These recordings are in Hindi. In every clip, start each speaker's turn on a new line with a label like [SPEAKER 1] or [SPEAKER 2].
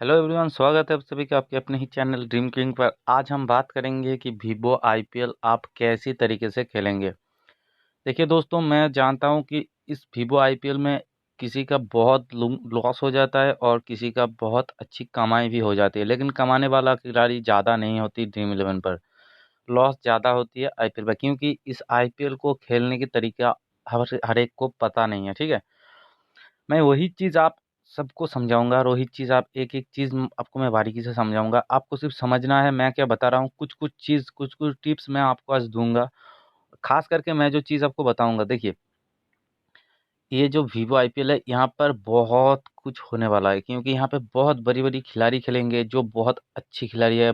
[SPEAKER 1] हेलो एवरीवन, स्वागत है आप सभी का आपके अपने ही चैनल ड्रीम किंग पर। आज हम बात करेंगे कि वीवो आईपीएल आप कैसी तरीके से खेलेंगे। देखिए दोस्तों, मैं जानता हूं कि इस वीवो आईपीएल में किसी का बहुत लॉस हो जाता है और किसी का बहुत अच्छी कमाई भी हो जाती है, लेकिन कमाने वाला खिलाड़ी ज़्यादा नहीं होती ड्रीम इलेवन पर। लॉस ज़्यादा होती है आईपीएल पर, क्योंकि इस आईपीएल को खेलने की तरीका हर एक को पता नहीं है। ठीक है, मैं वही चीज़ आप सबको समझाऊँगा और वही चीज़ आप एक-एक चीज़ आपको मैं बारीकी से समझाऊँगा। आपको सिर्फ़ समझना है मैं क्या बता रहा हूँ, कुछ-कुछ चीज़, कुछ-कुछ टिप्स मैं आपको आज दूँगा। ख़ास करके मैं जो चीज़ आपको बताऊँगा, देखिए, ये जो वीवो आईपीएल है, यहाँ पर बहुत कुछ होने वाला है, क्योंकि यहाँ पे बहुत बड़ी-बड़ी खिलाड़ी खेलेंगे, जो बहुत अच्छी खिलाड़ी है,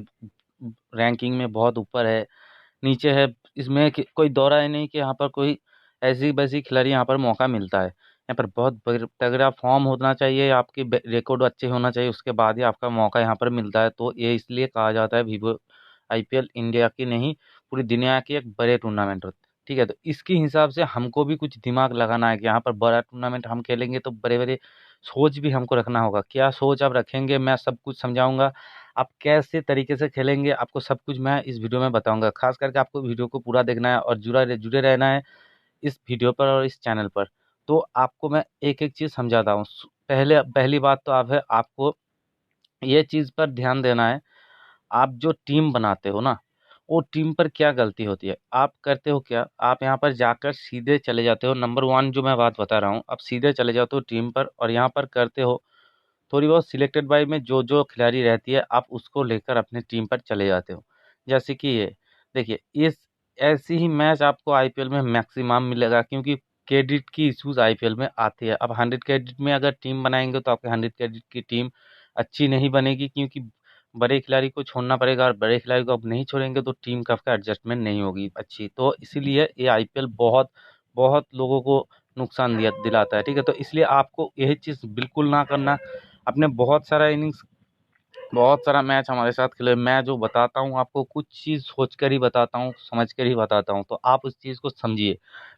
[SPEAKER 1] रैंकिंग में बहुत ऊपर है, नीचे है। इसमें कि कोई दौरा है नहीं कि यहाँ पर कोई ऐसी-वैसी खिलाड़ी यहाँ पर मौका मिलता है। यहाँ पर बहुत तगड़ा फॉर्म होना चाहिए, आपके रिकॉर्ड अच्छे होना चाहिए, उसके बाद ही आपका मौका यहाँ पर मिलता है। तो ये इसलिए कहा जाता है वीवो आईपीएल इंडिया की नहीं, पूरी दुनिया की एक बड़े टूर्नामेंट होते हैं। ठीक है, तो इसके हिसाब से हमको भी कुछ दिमाग लगाना है कि यहाँ पर बड़ा टूर्नामेंट हम खेलेंगे तो बड़े-बड़े सोच भी हमको रखना होगा। क्या सोच आप रखेंगे, मैं सब कुछ समझाऊँगा। आप कैसे तरीके से खेलेंगे, आपको सब कुछ मैं इस वीडियो में बताऊँगा। ख़ास करके आपको वीडियो को पूरा देखना है और जुड़े रहना है इस वीडियो पर और इस चैनल पर। तो आपको मैं एक-एक चीज़ समझाता हूँ। पहली बात तो आप है, आपको ये चीज़ पर ध्यान देना है, आप जो टीम बनाते हो ना, वो टीम पर क्या गलती होती है? आप करते हो क्या? आप यहाँ पर जाकर सीधे चले जाते हो, नंबर 1 जो मैं बात बता रहा हूँ, आप सीधे चले जाते हो टीम पर और यहाँ पर करते हो थोड़ी बहुत सिलेक्टेड बाय में जो खिलाड़ी रहती है, आप उसको लेकर अपनी टीम पर चले जाते हो। जैसे कि ये देखिए, इस ऐसी ही मैच आपको आईपीएल में मैक्सिमम मिलेगा, क्योंकि क्रेडिट की इश्यूज आईपीएल में आती है। अब 100 क्रेडिट में अगर टीम बनाएंगे तो आपके 100 क्रेडिट की टीम अच्छी नहीं बनेगी, क्योंकि बड़े खिलाड़ी को छोड़ना पड़ेगा और बड़े खिलाड़ी को आप नहीं छोड़ेंगे तो टीम का आपका एडजस्टमेंट नहीं होगी अच्छी। तो इसीलिए ये आईपीएल बहुत बहुत लोगों को नुकसान दिलाता है। ठीक है, तो इसलिए आपको यही चीज़ बिल्कुल ना करना। अपने बहुत सारा इनिंग्स, बहुत सारा मैच हमारे साथ खेले। मैं जो बताता हूँ आपको, कुछ चीज़ सोच कर ही बताता हूँ, समझ कर ही बताता हूँ, तो आप उस चीज़ को समझिए।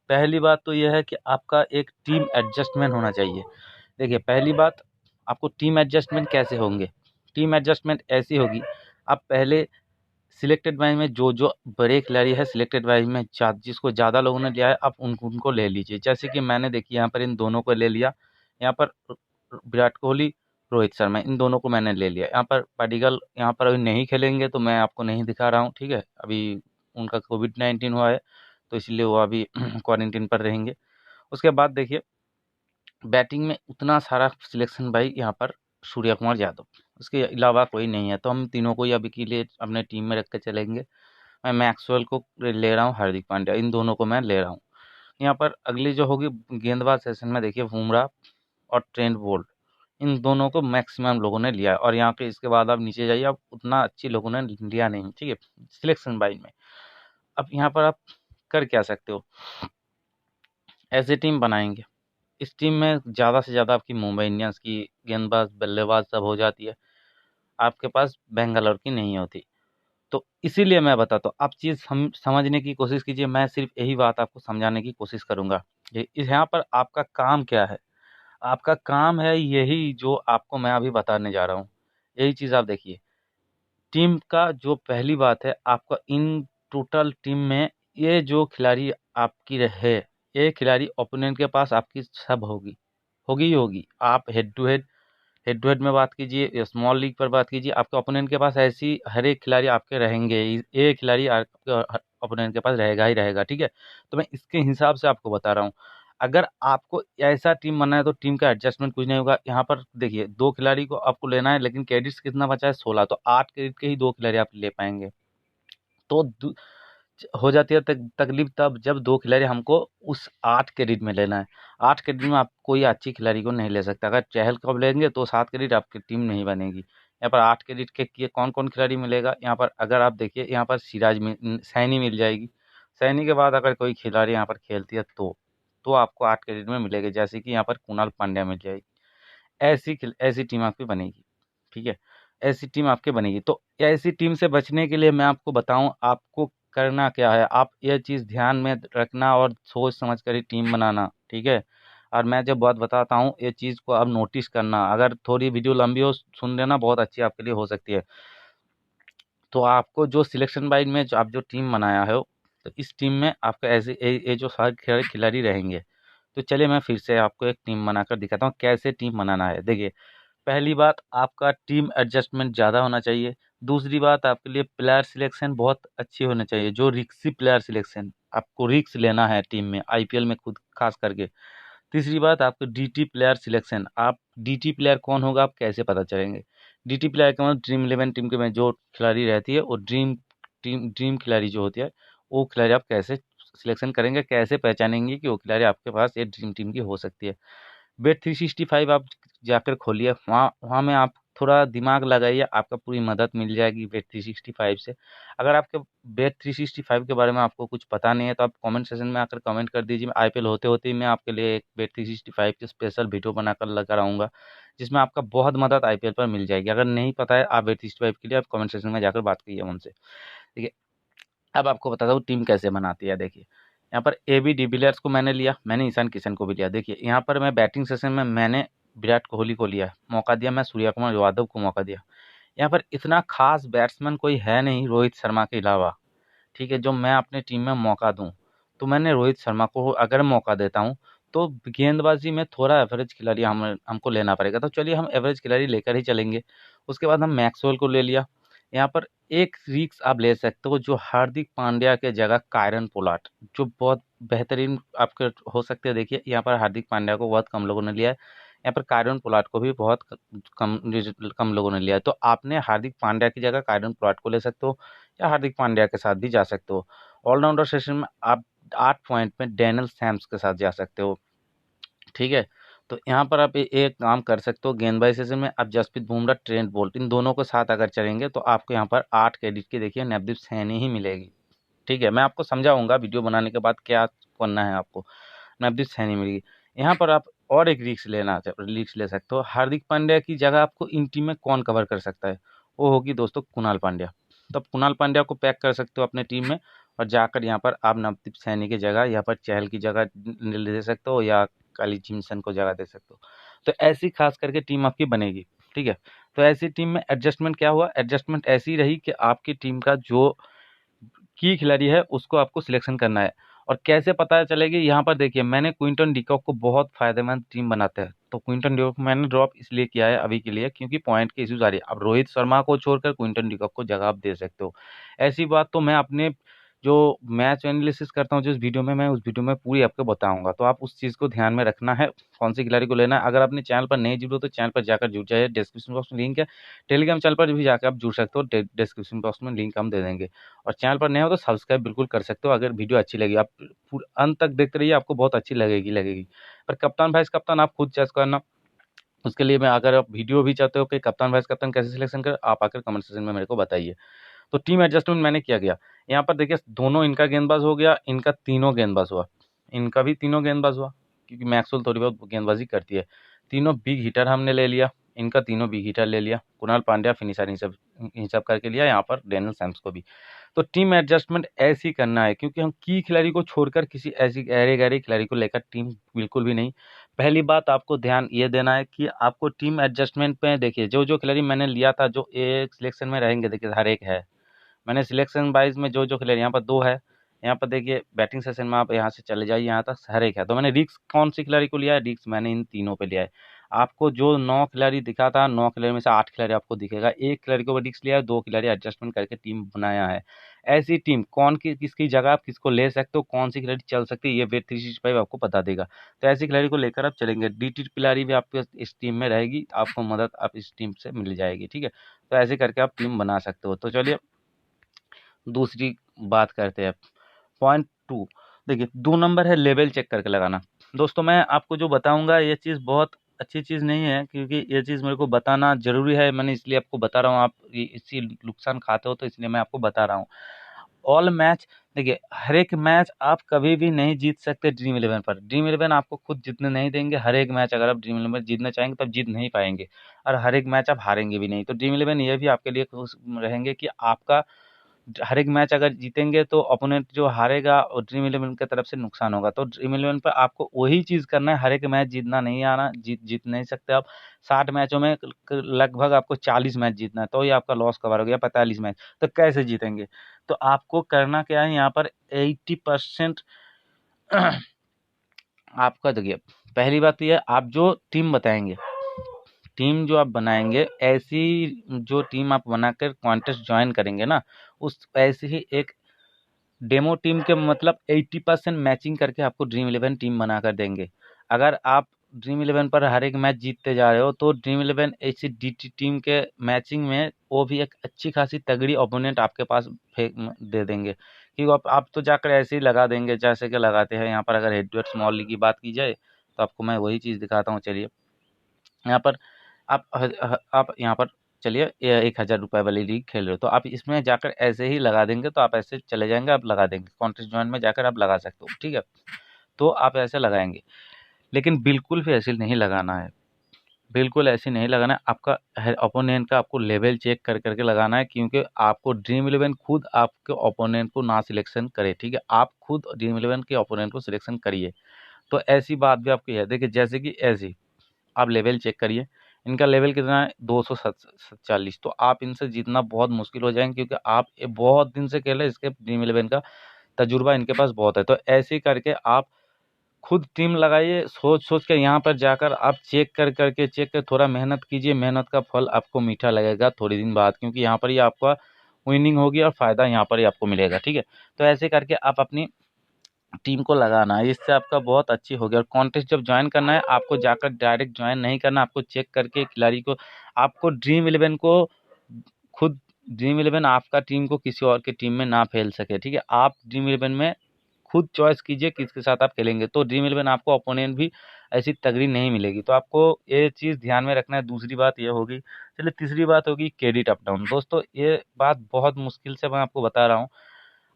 [SPEAKER 1] पहली बात तो यह है कि आपका एक टीम एडजस्टमेंट होना चाहिए। देखिए, पहली बात, आपको टीम एडजस्टमेंट कैसे होंगे? टीम एडजस्टमेंट ऐसी होगी, आप पहले सिलेक्टेड बाय में जो बड़े खिलाड़ी है, सिलेक्टेड बाय में जिसको ज़्यादा लोगों ने लिया है, आप उनको ले लीजिए। जैसे कि मैंने देखिए यहाँ पर इन दोनों को ले लिया। यहाँ पर विराट कोहली, रोहित शर्मा, इन दोनों को मैंने ले लिया। यहाँ पर पाडिकल यहाँ पर अभी नहीं खेलेंगे तो मैं आपको नहीं दिखा रहा हूँ। ठीक है, अभी उनका कोविड-19 हुआ है, तो इसलिए वो अभी क्वारंटीन पर रहेंगे। उसके बाद देखिए, बैटिंग में उतना सारा सिलेक्शन भाई यहाँ पर सूर्य कुमार यादव, उसके अलावा कोई नहीं है, तो हम तीनों को ही अभी के लिए अपने टीम में रख के चलेंगे। मैं मैक्सवेल को ले रहा हूँ, हार्दिक पांड्या, इन दोनों को मैं ले रहा हूँ। यहाँ पर अगली जो होगी गेंदबाज सेशन में, देखिए बुमराह और ट्रेंट बोल्ट, इन दोनों को मैक्सिमम लोगों ने लिया है। और यहाँ पे इसके बाद आप नीचे जाइए, अब उतना अच्छी लोगों ने लिया नहीं। ठीक है, सिलेक्शन बाई में। अब यहाँ पर आप कर क्या सकते हो, ऐसी टीम बनाएंगे, इस टीम में ज़्यादा से ज़्यादा आपकी मुंबई इंडियंस की गेंदबाज, बल्लेबाज सब हो जाती है, आपके पास बेंगलोर की नहीं होती। तो इसीलिए मैं बताता हूँ, आप चीज़ समझने की कोशिश कीजिए। मैं सिर्फ यही बात आपको समझाने की कोशिश करूँगा। यहाँ पर आपका काम क्या है? आपका काम है यही जो आपको मैं अभी बताने जा रहा हूँ। यही चीज़ आप देखिए। टीम का जो पहली बात है, आपका इन टोटल टीम में ये जो खिलाड़ी आपकी है, ये खिलाड़ी ओपोनेंट के पास आपकी सब होगी, होगी ही होगी। आप हेड टू हेड में बात कीजिए या स्मॉल लीग पर बात कीजिए, आपके ओपोनेंट के पास ऐसी हर एक खिलाड़ी आपके रहेंगे ही। ये खिलाड़ी आपके ओपोनेंट के पास रहेगा ही रहेगा। ठीक है, तो मैं इसके हिसाब से आपको बता रहा हूँ। अगर आपको ऐसा टीम बनना है तो टीम का एडजस्टमेंट कुछ नहीं होगा। यहाँ पर देखिए, दो खिलाड़ी को आपको लेना है, लेकिन क्रेडिट्स कितना बचा है? 16, तो 8 क्रेडिट के ही दो खिलाड़ी आप ले पाएंगे। तो हो जाती है तकलीफ तब जब दो खिलाड़ी हमको उस 8 क्रेडिट में लेना है। 8 क्रेडिट में आप कोई अच्छी खिलाड़ी को नहीं ले सकता। अगर चहल को लेंगे तो 7 क्रेडिट आपकी टीम नहीं बनेगी। यहाँ पर 8 क्रेडिट के कौन कौन खिलाड़ी मिलेगा? यहाँ पर अगर आप देखिए, यहाँ पर सैनी मिल जाएगी। सैनी के बाद अगर कोई खिलाड़ी यहाँ पर खेलती है तो आपको 8 क्रेडिट में मिलेगी। जैसे कि यहाँ पर कुणाल पांड्या मिल जाएगी। ऐसी टीम आपकी बनेगी। ठीक है, ऐसी टीम आपकी बनेगी। तो ऐसी टीम से बचने के लिए मैं आपको बताऊं, आपको करना क्या है, आप ये चीज़ ध्यान में रखना और सोच समझ कर ही टीम बनाना। ठीक है, और मैं जब बात बताता हूँ ये चीज़ को आप नोटिस करना, अगर थोड़ी वीडियो लंबी हो सुन लेना, बहुत अच्छी आपके लिए हो सकती है। तो आपको जो सिलेक्शन वाइज में जो आप जो टीम बनाया है, तो इस टीम में आपका ऐसे ये जो सारे खिलाड़ी रहेंगे। तो चलिए मैं फिर से आपको एक टीम बनाकर दिखाता हूँ कैसे टीम बनाना है। देखिए, पहली बात आपका टीम एडजस्टमेंट ज़्यादा होना चाहिए। दूसरी बात आपके लिए प्लेयर सिलेक्शन बहुत अच्छी होनी चाहिए, जो रिक्सी प्लेयर सिलेक्शन, आपको रिस्क लेना है टीम में आईपीएल में खुद खास करके। तीसरी बात आपको डीटी प्लेयर सिलेक्शन, आप डीटी प्लेयर कौन होगा आप कैसे पता चलेंगे। डीटी प्लेयर का मतलब ड्रीम 11 टीम के में जो खिलाड़ी रहती है, और ड्रीम खिलाड़ी जो होती है, वो खिलाड़ी आप कैसे सिलेक्शन करेंगे, कैसे पहचानेंगे कि वो खिलाड़ी आपके पास ये ड्रीम टीम की हो सकती है। बेट 365 आप जाकर खोलिए, वहाँ वहाँ में आप थोड़ा दिमाग लगाइए, आपका पूरी मदद मिल जाएगी बेट 365 से। अगर आपके बेट 365 के बारे में आपको कुछ पता नहीं है तो आप कमेंट सेशन में आकर कमेंट कर दीजिए। आईपीएल होते होते ही मैं आपके लिए एक बेट 365 की स्पेशल वीडियो बनाकर लेकर आऊँगा, जिसमें आपका बहुत मदद आईपीएल पर मिल जाएगी। अगर नहीं पता है आप बेट 365 के लिए, आप कमेंट सेशन में जाकर बात कीजिए उनसे। ठीक है, अब आपको बताता हूँ टीम कैसे बनाती है। देखिए, यहाँ पर एबी डिविलियर्स को मैंने लिया, मैंने ईशान किशन को भी लिया। देखिए, यहाँ पर मैं बैटिंग सेशन में मैंने विराट कोहली को लिया, मौका दिया, मैं सूर्य कुमार यादव को मौका दिया। यहाँ पर इतना खास बैट्समैन कोई है नहीं रोहित शर्मा के अलावा, ठीक है, जो मैं अपने टीम में मौका दूं। तो मैंने रोहित शर्मा को अगर मौका देता हूं, तो गेंदबाजी में थोड़ा एवरेज खिलाड़ी हमको लेना पड़ेगा। तो चलिए हम एवरेज खिलाड़ी लेकर ही चलेंगे। उसके बाद हम मैक्सवेल को ले लिया। यहाँ पर एक रिक्स आप ले सकते हो, जो हार्दिक पांड्या के जगह कायरन पोलार्ड, जो बहुत बेहतरीन आपके हो सकते हैं। देखिए, यहाँ पर हार्दिक पांड्या को बहुत कम लोगों ने लिया है, यहाँ पर कायरन पोलार्ड को भी बहुत कम कम लोगों ने लिया है। तो आपने हार्दिक पांड्या की जगह कायरन पोलार्ड को ले सकते हो, या हार्दिक पांड्या के साथ भी जा सकते हो। ऑलराउंडर सेशन में आप 8 पॉइंट में डैनियल सैम्स के साथ जा सकते हो। ठीक है, तो यहाँ पर आप एक काम कर सकते हो, गेंदबाजी सेशन में आप जसप्रीत बुमराह, ट्रेंट बोल्ट, इन दोनों के साथ अगर चलेंगे तो आपको यहाँ पर 8 क्रेडिट की देखिए नवदीप सैनी ही मिलेगी। ठीक है, मैं आपको समझाऊंगा वीडियो बनाने के बाद क्या करना है आपको। नवदीप सैनी मिलेगी। यहाँ पर आप और एक रिस्क ले सकते हो। हार्दिक पांड्या की जगह आपको इन टीम में कौन कवर कर सकता है, वो होगी दोस्तों कुणाल पांड्या। तो आप कुणाल पांड्या को पैक कर सकते हो अपने टीम में, और जाकर यहाँ पर आप नवदीप सैनी की जगह यहाँ पर चहल की जगह दे सकते हो, या काली जिमसन को जगह दे सकते हो। तो ऐसी खास करके टीम आपकी बनेगी। ठीक है, तो ऐसी टीम में एडजस्टमेंट क्या हुआ, एडजस्टमेंट ऐसी रही कि आपकी टीम का जो की खिलाड़ी है उसको आपको सिलेक्शन करना है। और कैसे पता चलेगी, यहाँ पर देखिए, मैंने क्विंटन डिकॉक को बहुत फायदेमंद टीम बनाते हैं, तो क्विंटन डिकॉक मैंने ड्रॉप इसलिए किया है अभी के लिए, क्योंकि पॉइंट के इश्यूज आ रही है। अब रोहित शर्मा को छोड़कर क्विंटन डिकॉक को जगह आप दे सकते हो। ऐसी बात तो मैं अपने जो मैच एनालिसिस करता हूँ जिस वीडियो में, मैं उस वीडियो में पूरी आपको बताऊंगा। तो आप उस चीज़ को ध्यान में रखना है, कौन सी खिलाड़ी को लेना है। अगर अपने चैनल पर नहीं जुड़ो तो चैनल पर जाकर जुड़ जाए, डिस्क्रिप्शन बॉक्स में लिंक है। टेलीग्राम चैनल पर भी जाकर आप जुड़ सकते हो, डिस्क्रिप्शन बॉक्स में लिंक हम दे देंगे। और चैनल पर नए हो तो सब्सक्राइब बिल्कुल कर सकते हो। अगर वीडियो अच्छी लगी, आप अंत तक देखते रहिए, आपको बहुत अच्छी लगेगी। पर कप्तान वाइस कप्तान आप खुद चॉइस करना। उसके लिए मैं, अगर आप वीडियो भी चाहते हो कि कप्तान वाइस कप्तान कैसे सिलेक्शन कर, आप आकर कमेंट सेक्शन में मेरे को बताइए। तो टीम एडजस्टमेंट मैंने किया गया। यहाँ पर देखिए, दोनों इनका गेंदबाज हो गया, इनका तीनों गेंदबाज हुआ, इनका भी तीनों गेंदबाज हुआ, क्योंकि मैक्सवेल थोड़ी बहुत गेंदबाजी करती है। तीनों बिग हिटर हमने ले लिया, इनका तीनों बिग हिटर ले लिया। कुणाल पांड्या फिनिशर हिसाब करके लिया, यहाँ पर डैनियल सैम्स को भी। तो टीम एडजस्टमेंट ऐसी करना है, क्योंकि हम की खिलाड़ी को छोड़कर किसी ऐसी गहरे गहरे खिलाड़ी को लेकर टीम बिल्कुल भी नहीं। पहली बात आपको ध्यान ये देना है कि आपको टीम एडजस्टमेंट पे देखिए, जो जो खिलाड़ी मैंने लिया था जो एक सिलेक्शन में रहेंगे, देखिए हर एक है। मैंने सिलेक्शन वाइज में जो जो खिलाड़ी, यहाँ पर 2 है। यहाँ पर देखिए बैटिंग सेशन में आप यहाँ से चले जाइए, यहाँ तक हर एक है। तो मैंने रिस्क कौन सी खिलाड़ी को लिया है, रिस्क मैंने इन तीनों पे लिया है। आपको जो 9 खिलाड़ी दिखा था, 9 खिलाड़ी में से 8 खिलाड़ी आपको दिखेगा, एक खिलाड़ी को रिस्क लिया है, 2 खिलाड़ी एडजस्टमेंट करके टीम बनाया है। ऐसी टीम कौन की किसकी जगह आप किसको ले सकते हो, कौन सी खिलाड़ी चल सकती है, ये वेट 365 आपको बता देगा। तो ऐसी खिलाड़ी को लेकर आप चलेंगे। डीटी खिलाड़ी भी आपके इस टीम में रहेगी, आपको मदद आप इस टीम से मिल जाएगी। ठीक है, तो ऐसे करके आप टीम बना सकते हो। तो चलिए दूसरी बात करते हैं। पॉइंट 2, देखिए 2 नंबर है लेवल चेक करके लगाना। दोस्तों, मैं आपको जो बताऊंगा ये चीज़ बहुत अच्छी चीज़ नहीं है, क्योंकि ये चीज़ मेरे को बताना ज़रूरी है, मैंने इसलिए आपको बता रहा हूँ। आप इसी नुकसान खाते हो तो इसलिए मैं आपको बता रहा हूँ। ऑल मैच, देखिए हर एक मैच आप कभी भी नहीं जीत सकते ड्रीम 11 पर। ड्रीम 11 आपको खुद जीतने नहीं देंगे। हर एक मैच अगर आप ड्रीम 11 जीतना चाहेंगे तब जीत नहीं पाएंगे, और हर एक मैच आप हारेंगे भी नहीं। तो ड्रीम 11 ये भी आपके लिए खुश रहेंगे कि आपका हर एक मैच अगर जीतेंगे तो ओपोनेंट जो हारेगा और ड्रीम इलेवन की तरफ से नुकसान होगा। तो ड्रीम इलेवन पर आपको वही चीज़ करना है, हर एक मैच जीतना नहीं आना, जीत नहीं सकते आप। 60 मैचों में लगभग आपको 40 मैच जीतना है, तो ये आपका लॉस कवर हो गया 45 मैच। तो कैसे जीतेंगे? तो आपको करना क्या है, यहाँ पर 80% आपका देखिए, पहली बात तो ये, आप जो टीम बताएंगे, टीम जो आप बनाएंगे, ऐसी जो टीम आप बनाकर कॉन्टेस्ट ज्वाइन करेंगे ना, उस ऐसी ही एक डेमो टीम के मतलब 80% मैचिंग करके आपको ड्रीम इलेवन टीम बनाकर देंगे। अगर आप ड्रीम इलेवन पर हर एक मैच जीतते जा रहे हो, तो ड्रीम इलेवन ऐसी डी टीम के मैचिंग में वो भी एक अच्छी खासी तगड़ी ओपोनेंट आपके पास दे देंगे, क्योंकि आप तो जाकर ऐसे ही लगा देंगे जैसे कि लगाते हैं। यहाँ पर अगर head to head small league की बात की जाए, तो आपको मैं वही चीज़ दिखाता हूँ। चलिए, यहाँ पर आप यहाँ पर चलिए, 1000 रुपये वाली लीग खेल रहे हो, तो आप इसमें जाकर ऐसे ही लगा देंगे, तो आप ऐसे चले जाएंगे, आप लगा देंगे कॉन्टेस्ट जॉइन में जाकर आप लगा सकते हो, ठीक है। तो आप ऐसे लगाएंगे, लेकिन बिल्कुल भी ऐसे नहीं लगाना है, बिल्कुल ऐसे नहीं लगाना है। आपका ओपोनेंट का आपको लेवल चेक कर करके लगाना है, क्योंकि आपको ड्रीम इलेवन खुद आपके ओपोनेंट को ना सिलेक्शन करे, ठीक है। आप खुद ड्रीम इलेवन के ओपोनेंट को सिलेक्शन करिए। तो ऐसी बात भी आपकी है, देखिए जैसे कि ऐसी आप लेवल चेक करिए, इनका लेवल कितना है, 247। तो आप इनसे जीतना बहुत मुश्किल हो जाएंगे, क्योंकि आप बहुत दिन से खेले, इसके ड्रीम इलेवन का तजुर्बा इनके पास बहुत है। तो ऐसे ही करके आप खुद टीम लगाइए, सोच सोच के यहाँ पर जाकर आप चेक कर थोड़ा मेहनत कीजिए, मेहनत का फल आपको मीठा लगेगा थोड़ी दिन बाद, क्योंकि यहाँ पर ही आपका विनिंग होगी और फायदा यहाँ पर ही आपको मिलेगा, ठीक है। तो ऐसे करके आप अपनी टीम को लगाना है, इससे आपका बहुत अच्छी होगी। और कॉन्टेस्ट जब ज्वाइन करना है, आपको जाकर डायरेक्ट ज्वाइन नहीं करना, आपको चेक करके खिलाड़ी को, आपको ड्रीम इलेवन को खुद, ड्रीम इलेवन आपका टीम को किसी और की टीम में ना फैल सके, ठीक है। आप ड्रीम इलेवन में खुद चॉइस कीजिए किसके साथ आप खेलेंगे, तो ड्रीम इलेवन आपको अपोनेंट भी ऐसी तगड़ी नहीं मिलेगी। तो आपको ये चीज़ ध्यान में रखना है। दूसरी बात ये होगी, चलिए तीसरी बात होगी क्रेडिट अप डाउन। दोस्तों, ये बात बहुत मुश्किल से मैं आपको बता रहा हूँ।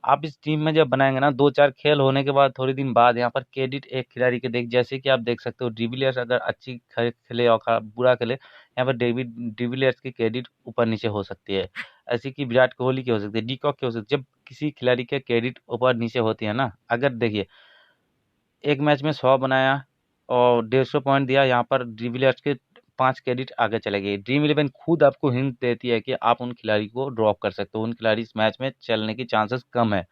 [SPEAKER 1] आप इस टीम में जब बनाएंगे ना, 2-4 खेल होने के बाद थोड़ी दिन बाद यहाँ पर क्रेडिट एक खिलाड़ी के जैसे कि आप देख सकते हो, डिविलियर्स अगर अच्छी खेले और बुरा खेले, यहाँ पर डिविलियर्स की क्रेडिट ऊपर नीचे हो सकती है। ऐसी कि विराट कोहली की हो सकती है, डीकॉक की हो सकती है। जब किसी खिलाड़ी के क्रेडिट ऊपर नीचे होती है ना, अगर देखिए एक मैच में 100 बनाया और 150 पॉइंट दिया, यहाँ पर डिविलियर्स के 5 क्रेडिट आगे चले गए। ड्रीम इलेवन खुद आपको हिंट देती है कि आप उन खिलाड़ी को ड्रॉप कर सकते हो, उन खिलाड़ी इस मैच में चलने की चांसेस कम है।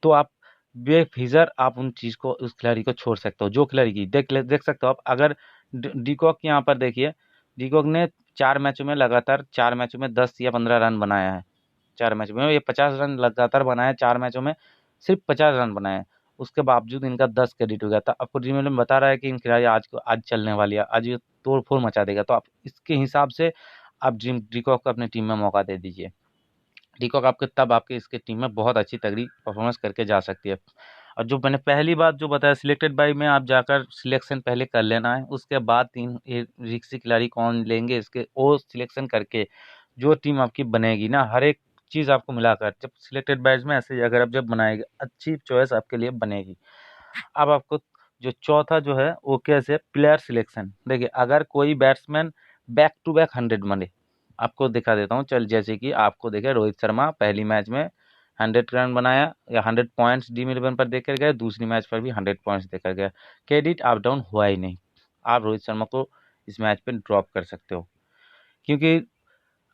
[SPEAKER 1] तो आप बेफिजर आप उन चीज़ को, उस खिलाड़ी को छोड़ सकते हो, जो खिलाड़ी की देख सकते हो आप। अगर डीकॉक यहाँ पर देखिए, डीकॉक ने 4 मैचों में लगातार 4 मैचों में 10 या 15 रन बनाया है। 4 मैच में ये 50 रन लगातार बनाए, 4 मैचों में सिर्फ 50 रन बनाए, उसके बावजूद इनका 10 क्रेडिट हो गया था। आपको ड्रीम इलेवन बता रहा है कि इन खिलाड़ी आज चलने वाली है, आज ये तोड़ फोड़ मचा देगा, तो आप इसके हिसाब से आप डीकॉक को अपनी टीम में मौका दे दीजिए। डीकॉक आपके तब आपके इसके टीम में बहुत अच्छी तगड़ी परफॉर्मेंस करके जा सकती है। और जो मैंने पहली बात जो बताया, सिलेक्टेड बाई में आप जाकर सिलेक्शन पहले कर लेना है, उसके बाद 3 रिक्सी खिलाड़ी कौन लेंगे, इसके वो सिलेक्शन करके जो टीम आपकी बनेगी ना, हर एक चीज़ आपको मिलाकर, जब सिलेक्टेड बैच में ऐसे ही अगर आप जब बनाएंगे, अच्छी चॉइस आपके लिए बनेगी। अब आपको जो चौथा जो है वो कैसे, प्लेयर सिलेक्शन। देखिए, अगर कोई बैट्समैन बैक टू बैक 100 बने, आपको दिखा देता हूँ। चल, जैसे कि आपको देखे रोहित शर्मा पहली मैच में 100 रन बनाया या 100 पॉइंट्स ड्रीम इलेवन पर देकर गए, दूसरी मैच पर भी 100 पॉइंट्स देकर गया, क्रेडिट अप डाउन हुआ ही नहीं। आप रोहित शर्मा को इस मैच पे ड्रॉप कर सकते हो, क्योंकि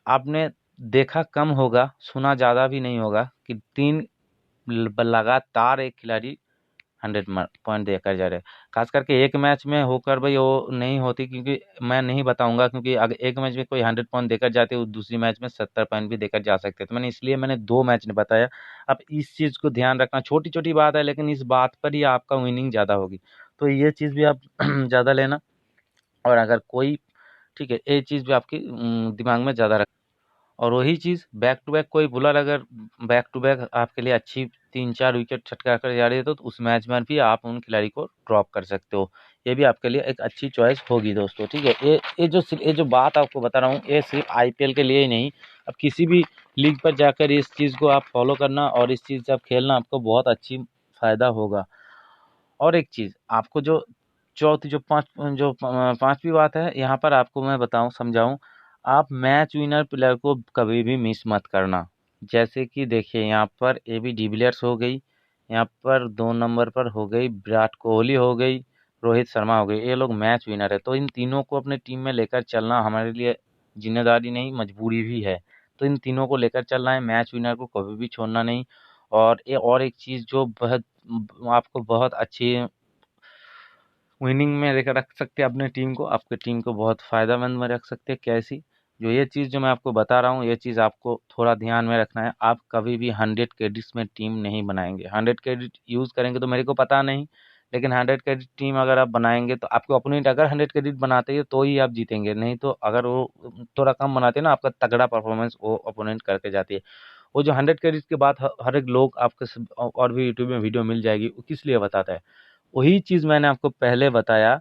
[SPEAKER 1] आपने देखा कम होगा, सुना ज़्यादा भी नहीं होगा कि 3 लगातार एक खिलाड़ी 100 पॉइंट देकर जा रहे हैं। खास करके एक मैच में होकर भाई वो नहीं होती, क्योंकि मैं नहीं बताऊंगा, क्योंकि अगर एक मैच में कोई 100 पॉइंट देकर जाते हैं, दूसरी मैच में 70 पॉइंट भी देकर जा सकते हैं। तो मैंने 2 मैच ने बताया। अब इस चीज़ को ध्यान रखना, छोटी छोटी बात है, लेकिन इस बात पर ही आपका विनिंग ज़्यादा होगी। तो ये चीज़ भी आप ज़्यादा लेना। और अगर कोई, ठीक है, ये चीज़ भी आपकी दिमाग में ज़्यादा रख। और वही चीज़ बैक टू बैक कोई बॉलर अगर बैक टू बैक आपके लिए अच्छी 3-4 विकेट छटका कर जा रही है, तो उस मैच में भी आप उन खिलाड़ी को ड्रॉप कर सकते हो। ये भी आपके लिए एक अच्छी चॉइस होगी दोस्तों, ठीक है। ये जो बात आपको बता रहा हूँ, ये सिर्फ आईपीएल के लिए ही नहीं, अब किसी भी लीग पर जाकर इस चीज़ को आप फॉलो करना और इस चीज़ से आप खेलना, आपको बहुत अच्छी फ़ायदा होगा। और एक चीज़ आपको जो चौथी जो पाँचवीं बात है, यहाँ पर आपको मैं बताऊँ, समझाऊँ, आप मैच विनर प्लेयर को कभी भी मिस मत करना। जैसे कि देखिए यहाँ पर एबी डिविलियर्स हो गई, यहाँ पर 2 नंबर पर हो गई विराट कोहली हो गई, रोहित शर्मा हो गई, ये लोग मैच विनर है। तो इन तीनों को अपने टीम में लेकर चलना हमारे लिए जिम्मेदारी नहीं मजबूरी भी है। तो इन तीनों को लेकर चलना है, मैच विनर को कभी भी छोड़ना नहीं। और एक चीज़ जो बहुत आपको बहुत अच्छी विनिंग में लेकर रख सकते हैं अपने टीम को, आपके टीम को बहुत फ़ायदेमंद में रख सकते हैं। कैसी? जो ये चीज़ जो मैं आपको बता रहा हूँ, ये चीज़ आपको थोड़ा ध्यान में रखना है। आप कभी भी 100 क्रेडिट्स में टीम नहीं बनाएंगे। 100 क्रेडिट यूज़ करेंगे तो मेरे को पता नहीं, लेकिन 100 क्रेडिट टीम अगर आप बनाएंगे तो आपके ओपोनेंट अगर 100 क्रेडिट बनाते हैं तो ही आप जीतेंगे, नहीं तो अगर वो थोड़ा कम बनाते हैं ना, आपका तगड़ा परफॉर्मेंस वो ओपोनेंट करके जाती है। वो जो 100 क्रेडिट के बाद हर एक लोग आपके और भी यूट्यूब में वीडियो मिल जाएगी, वो किस लिए बताता है? वही चीज़ मैंने आपको पहले बताया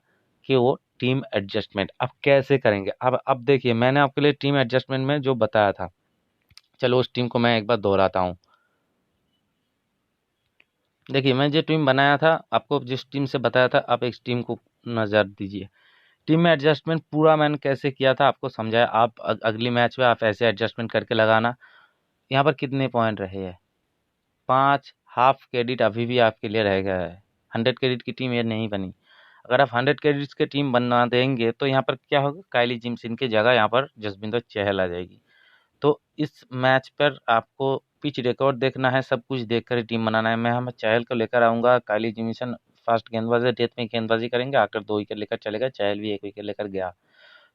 [SPEAKER 1] कि वो टीम एडजस्टमेंट अब कैसे करेंगे। अब देखिए मैंने आपके लिए टीम एडजस्टमेंट में जो बताया था, चलो उस टीम को मैं एक बार दोहराता हूँ। देखिए मैं जो टीम बनाया था, आपको जिस टीम से बताया था, आप इस टीम को नज़र दीजिए। टीम में एडजस्टमेंट पूरा मैंने कैसे किया था आपको समझाया। आप अगली मैच में आप ऐसे एडजस्टमेंट करके लगाना। यहाँ पर कितने पॉइंट रहे हैं? 5। हाफ क्रेडिट अभी भी आपके लिए रह गया है। 100 क्रेडिट की टीम ये नहीं बनी। अगर आप 100 क्रेडिट्स की टीम बना देंगे तो यहाँ पर क्या होगा, काइली जिमसन की जगह यहाँ पर जसविंदर चहल आ जाएगी। तो इस मैच पर आपको पिच रिकॉर्ड देखना है, सब कुछ देखकर ही टीम बनाना है। मैं हम चहल को लेकर आऊँगा, काइली जिमसन फर्स्ट गेंदबाज है, डेथ में गेंदबाजी करेंगे, आकर 2 विकेट लेकर चलेगा, चहल भी 1 विकेट लेकर गया।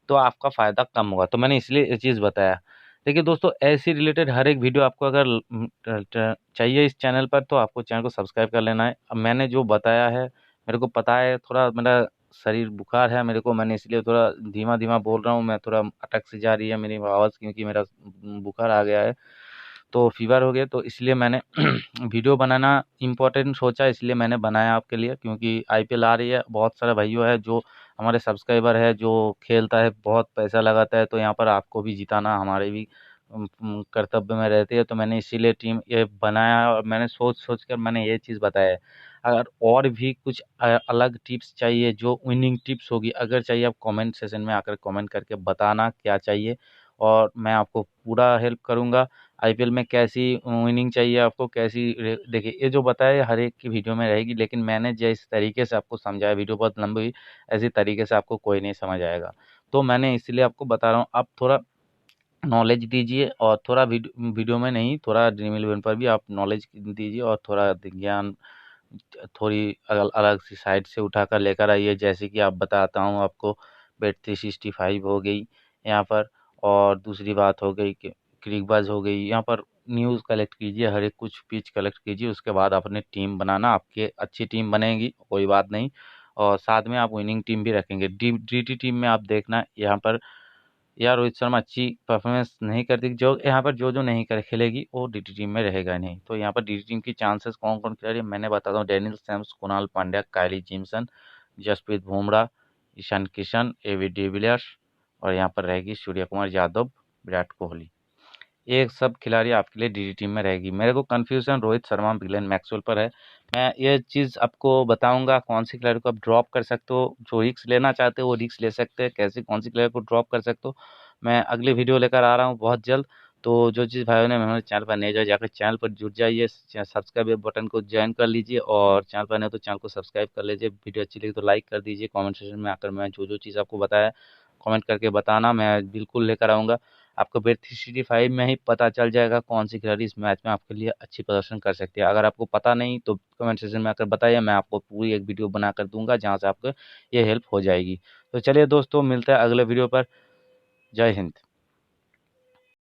[SPEAKER 1] तो आपका फ़ायदा कम होगा। तो मैंने इसलिए ये चीज़ बताया। देखिए दोस्तों, ऐसी रिलेटेड हर एक वीडियो आपको अगर चाहिए इस चैनल पर तो आपको चैनल को सब्सक्राइब कर लेना है। अब मैंने जो बताया है, मेरे को पता है थोड़ा मेरा शरीर बुखार है मेरे को, मैंने इसलिए थोड़ा धीमा-धीमा बोल रहा हूँ, मैं थोड़ा अटक सी जा रही है मेरी आवाज़, क्योंकि मेरा बुखार आ गया है। तो फ़ीवर हो गया, तो इसलिए मैंने वीडियो बनाना इम्पोर्टेंट सोचा, इसलिए मैंने बनाया आपके लिए, क्योंकि आईपीएल आ रही है। बहुत सारे भाइयों है जो हमारे सब्सक्राइबर है, जो खेलता है, बहुत पैसा लगाता है, तो यहाँ पर आपको भी जिताना हमारे भी कर्तव्य में रहती है। तो मैंने इसीलिए टीम ये बनाया है और मैंने सोच कर मैंने ये चीज़ बताया है। अगर और भी कुछ अलग टिप्स चाहिए जो विनिंग टिप्स होगी, अगर चाहिए आप कमेंट सेशन में आकर कमेंट करके बताना क्या चाहिए, और मैं आपको पूरा हेल्प करूँगा। आईपीएल में कैसी विनिंग चाहिए आपको, कैसी देखिए ये जो बताया है हर एक की वीडियो में रहेगी, लेकिन मैंने जिस तरीके से आपको समझाया, वीडियो बहुत लंबी हुई, ऐसी तरीके से आपको कोई नहीं समझ आएगा। तो मैंने इसलिए आपको बता रहा हूँ, आप थोड़ा नॉलेज दीजिए, और थोड़ा वीडियो में नहीं, थोड़ा ड्रीम इलेवन पर भी आप नॉलेज दीजिए, और थोड़ा ज्ञान थोड़ी अलग सी साइड से उठाकर लेकर आइए। जैसे कि आप बताता हूँ आपको, बेट 365 हो गई यहाँ पर, और दूसरी बात हो गई कि क्रिकबाज हो गई। यहाँ पर न्यूज़ कलेक्ट कीजिए, हर एक कुछ पिच कलेक्ट कीजिए, उसके बाद अपनी टीम बनाना, आपकी अच्छी टीम बनेगी, कोई बात नहीं। और साथ में आप विनिंग टीम भी रखेंगे। डी टीम में आप देखना यहाँ पर, या रोहित शर्मा अच्छी परफॉर्मेंस नहीं करती, जो यहाँ पर जो नहीं कर खेलेगी वो डीटी टीम में रहेगा नहीं। तो यहाँ पर डीटी टीम की चांसेस कौन कौन खिलाड़ी मैंने बताता हूँ, Daniel Sams, Kunal Pandya, Kyle Jamieson, Jasprit Bumrah, Ishan Kishan, AB de Villiers, और यहाँ पर रहेगी सूर्य कुमार यादव, विराट कोहली। ये सब खिलाड़ी आपके लिए डीडी टीम में रहेगी। मेरे को confusion Rohit Sharma, Glenn Maxwell पर है। मैं ये चीज़ आपको बताऊंगा कौन सी खिलाड़ी को आप ड्रॉप कर सकते हो, जो रिक्स लेना चाहते हो वो रिक्स ले सकते हैं, कैसे कौन सी खिलाड़ी को ड्रॉप कर सकते हो। मैं अगली वीडियो लेकर आ रहा हूँ बहुत जल्द। तो जो चीज़ भाइयों ने हमारे चैनल पर नहीं जाकर चैनल पर जुड़ जाइए, सब्सक्राइब बटन को ज्वाइन कर लीजिए, और चैनल पर नहीं तो चैनल को सब्सक्राइब कर लीजिए। वीडियो अच्छी लगी तो लाइक कर दीजिए। कमेंट सेक्शन में आकर मैं जो चीज़ आपको बताया कमेंट करके बताना, मैं बिल्कुल लेकर आऊँगा। आपको बेट 365 में ही पता चल जाएगा कौन सी खिलाड़ी इस मैच में आपके लिए अच्छी प्रदर्शन कर सकती है। अगर आपको पता नहीं तो कमेंट सेक्शन में आकर बताइए, मैं आपको पूरी एक वीडियो बनाकर दूंगा जहां से आपको ये हेल्प हो जाएगी। तो चलिए दोस्तों, मिलते हैं अगले वीडियो पर। जय हिंद।